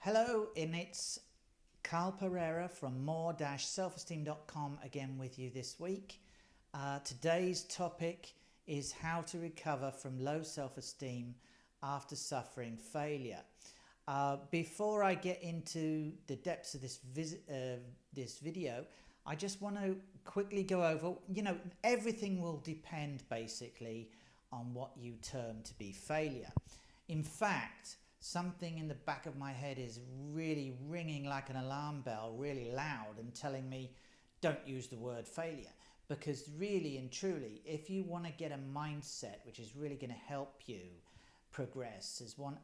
Hello, and it's Carl Pereira from more-selfesteem.com again with you this week. Today's topic is how to recover from low self-esteem after suffering failure. Before I get into the depths of this video, I just want to quickly go over, everything will depend basically on what you term to be failure. In fact, something in the back of my head is really ringing like an alarm bell, really loud, and telling me don't use the word failure. Because really and truly, if you want to get a mindset which is really going to help you progress, is going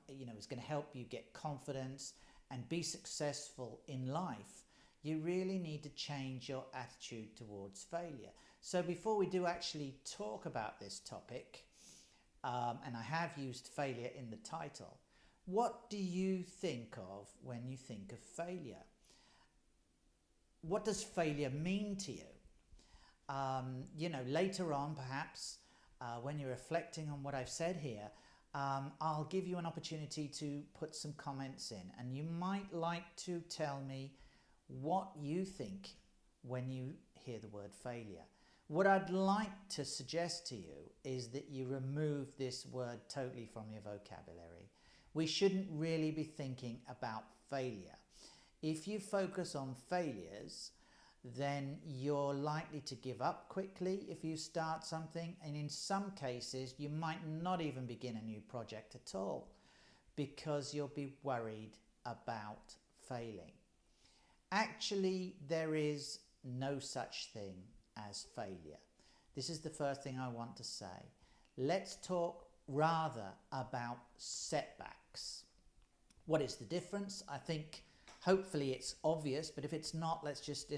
to help you get confidence and be successful in life, you really need to change your attitude towards failure. So before we do actually talk about this topic, and I have used failure in the title, what do you think of when you think of failure? What does failure mean to you? Later on, perhaps, when you're reflecting on what I've said here, I'll give you an opportunity to put some comments in, and you might like to tell me what you think when you hear the word failure. What I'd like to suggest to you is that you remove this word totally from your vocabulary. We shouldn't really be thinking about failure. If you focus on failures, then you're likely to give up quickly if you start something, and in some cases you might not even begin a new project at all because you'll be worried about failing. Actually, there is no such thing as failure. This is the first thing I want to say. Let's talk rather about setbacks. What is the difference? I think hopefully it's obvious, but if it's not, let's just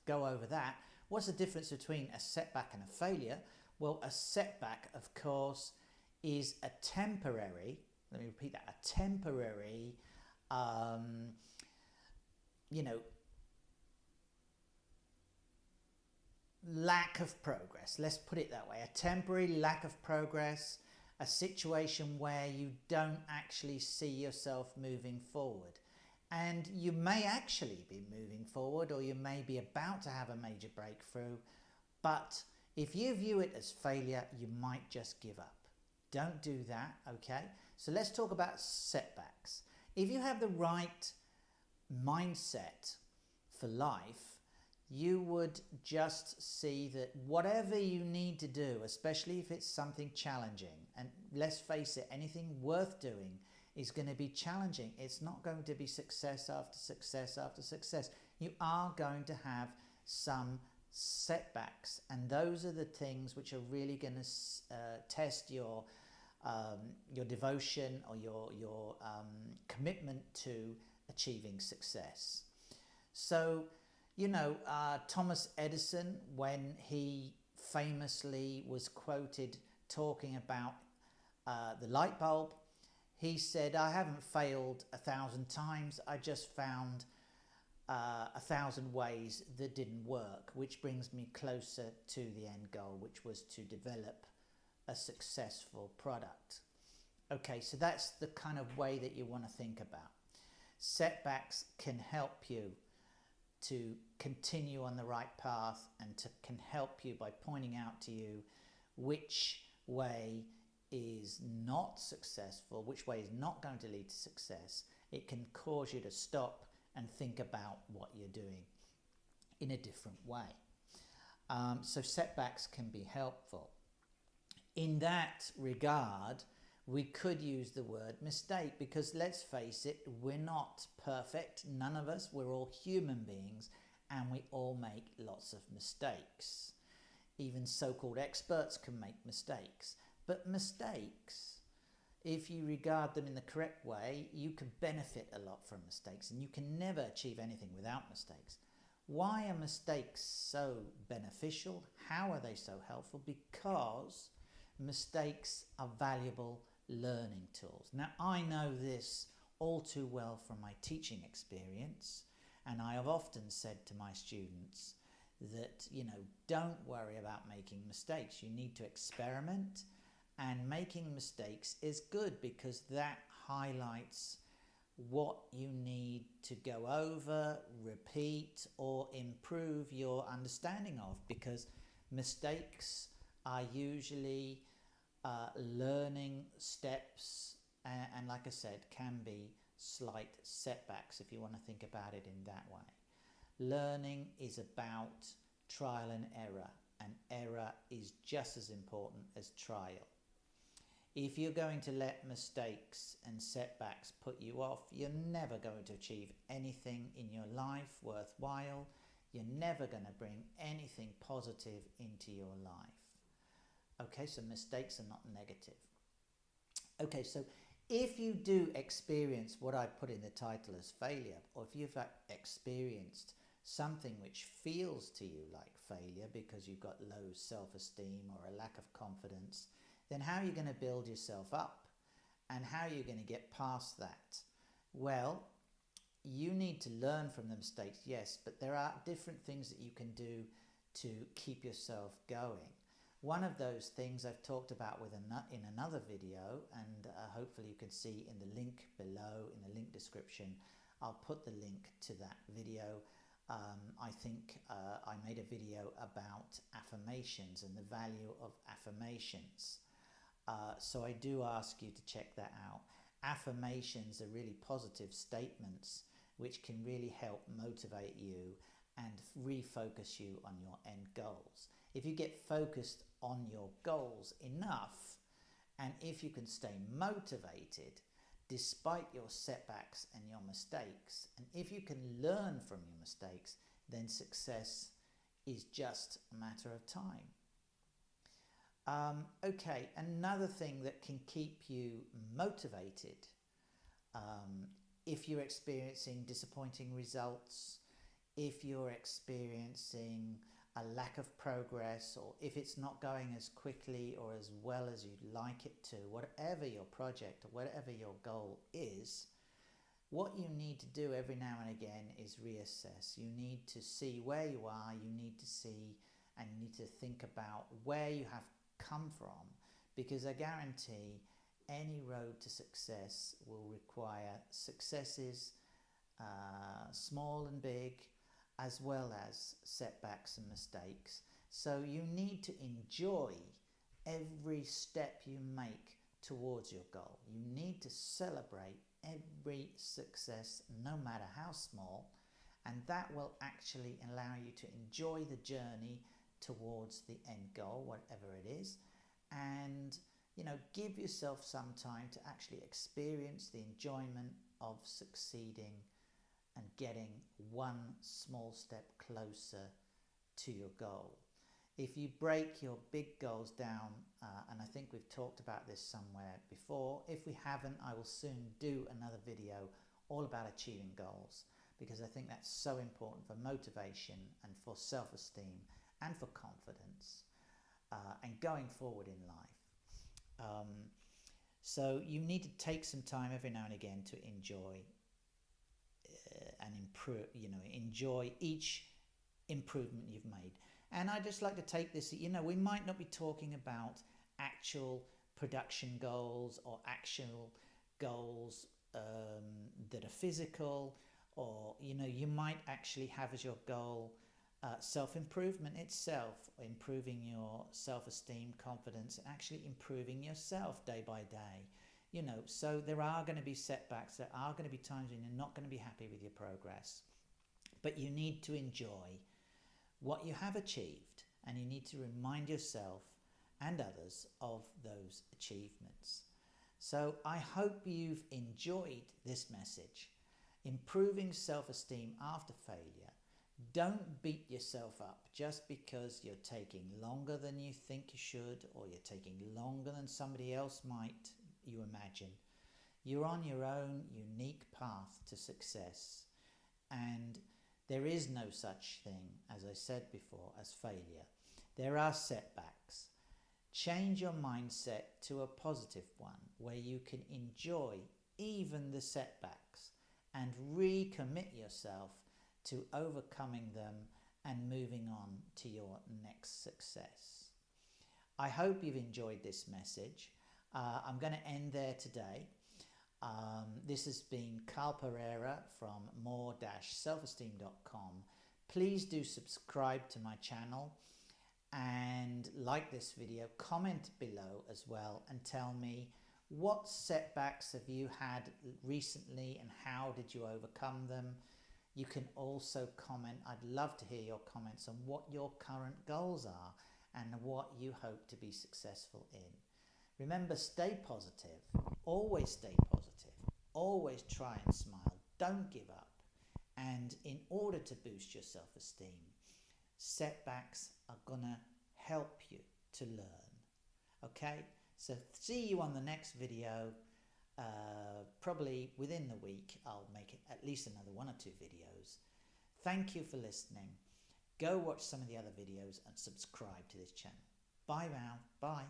go over that. What's the difference between a setback and a failure? Well, a setback, of course, is a temporary, let me repeat that, a temporary, lack of progress. Let's put it that way. A temporary lack of progress, a situation where you don't actually see yourself moving forward. And you may actually be moving forward, or you may be about to have a major breakthrough, but if you view it as failure, you might just give up. Don't do that, okay? So let's talk about setbacks. If you have the right mindset for life, you would just see that whatever you need to do, especially if it's something challenging, and let's face it, anything worth doing is going to be challenging. It's not going to be success after success after success. You are going to have some setbacks, and those are the things which are really going to test your devotion or your commitment to achieving success. So, Thomas Edison, when he famously was quoted talking about the light bulb, he said, "I haven't failed 1,000 times, I just found 1,000 ways that didn't work," which brings me closer to the end goal, which was to develop a successful product. Okay, so that's the kind of way that you want to think about. Setbacks can help you to continue on the right path, and can help you by pointing out to you which way is not successful, which way is not going to lead to success. It can cause you to stop and think about what you're doing in a different way. So setbacks can be helpful. In that regard, we could use the word mistake, because let's face it, we're not perfect, none of us, we're all human beings, and we all make lots of mistakes. Even so-called experts can make mistakes. But mistakes, if you regard them in the correct way, you can benefit a lot from mistakes, and you can never achieve anything without mistakes. Why are mistakes so beneficial? How are they so helpful? Because mistakes are valuable learning tools. Now, I know this all too well from my teaching experience, and I have often said to my students that, don't worry about making mistakes. You need to experiment, and making mistakes is good because that highlights what you need to go over, repeat, or improve your understanding of, because mistakes are usually learning steps, and like I said, can be slight setbacks if you want to think about it in that way. Learning is about trial and error is just as important as trial. If you're going to let mistakes and setbacks put you off, you're never going to achieve anything in your life worthwhile. You're never going to bring anything positive into your life. Okay, so mistakes are not negative. Okay, so if you do experience what I put in the title as failure, or if you've experienced something which feels to you like failure because you've got low self-esteem or a lack of confidence, then how are you going to build yourself up, and how are you going to get past that? Well, you need to learn from the mistakes, yes, but there are different things that you can do to keep yourself going. One of those things I've talked about in another video, and hopefully you can see in the link below, in the link description. I'll put the link to that video. I think I made a video about affirmations and the value of affirmations. So I do ask you to check that out. Affirmations are really positive statements which can really help motivate you and refocus you on your end goals. If you get focused on your goals enough, and if you can stay motivated despite your setbacks and your mistakes, and if you can learn from your mistakes, then success is just a matter of time. Okay, another thing that can keep you motivated, if you're experiencing disappointing results, if you're experiencing a lack of progress, or if it's not going as quickly or as well as you'd like it to, whatever your project or whatever your goal is, what you need to do every now and again is reassess. You need to see where you are, you need to see and you need to think about where you have come from, because I guarantee any road to success will require successes, small and big, as well as setbacks and mistakes. So you need to enjoy every step you make towards your goal. You need to celebrate every success, no matter how small, and that will actually allow you to enjoy the journey towards the end goal, whatever it is, and give yourself some time to actually experience the enjoyment of succeeding and getting one small step closer to your goal. If you break your big goals down, and I think we've talked about this somewhere before, if we haven't, I will soon do another video all about achieving goals, because I think that's so important for motivation and for self-esteem and for confidence and going forward in life. So you need to take some time every now and again to enjoy and improve, enjoy each improvement you've made. And I just like to take this, we might not be talking about actual production goals or actual goals that are physical, or you might actually have as your goal self-improvement itself, improving your self-esteem, confidence, and actually improving yourself day by day. So there are going to be setbacks, there are going to be times when you're not going to be happy with your progress, but you need to enjoy what you have achieved, and you need to remind yourself and others of those achievements. So I hope you've enjoyed this message. Improving self-esteem after failure. Don't beat yourself up just because you're taking longer than you think you should, or you're taking longer than somebody else might, you imagine. You're on your own unique path to success, and there is no such thing, as I said before, as failure. There are setbacks. Change your mindset to a positive one where you can enjoy even the setbacks and recommit yourself to overcoming them and moving on to your next success. I hope you've enjoyed this message. I'm going to end there today. This has been Carl Pereira from more-selfesteem.com. Please do subscribe to my channel and like this video, comment below as well, and tell me what setbacks have you had recently and how did you overcome them. You can also comment, I'd love to hear your comments on what your current goals are and what you hope to be successful in. Remember, stay positive, always stay positive, always try and smile, don't give up. And in order to boost your self-esteem, setbacks are gonna help you to learn. Okay, so see you on the next video. Probably within the week I'll make it at least another 1 or 2 videos. Thank you for listening. Go watch some of the other videos and subscribe to this channel. Bye now. Bye.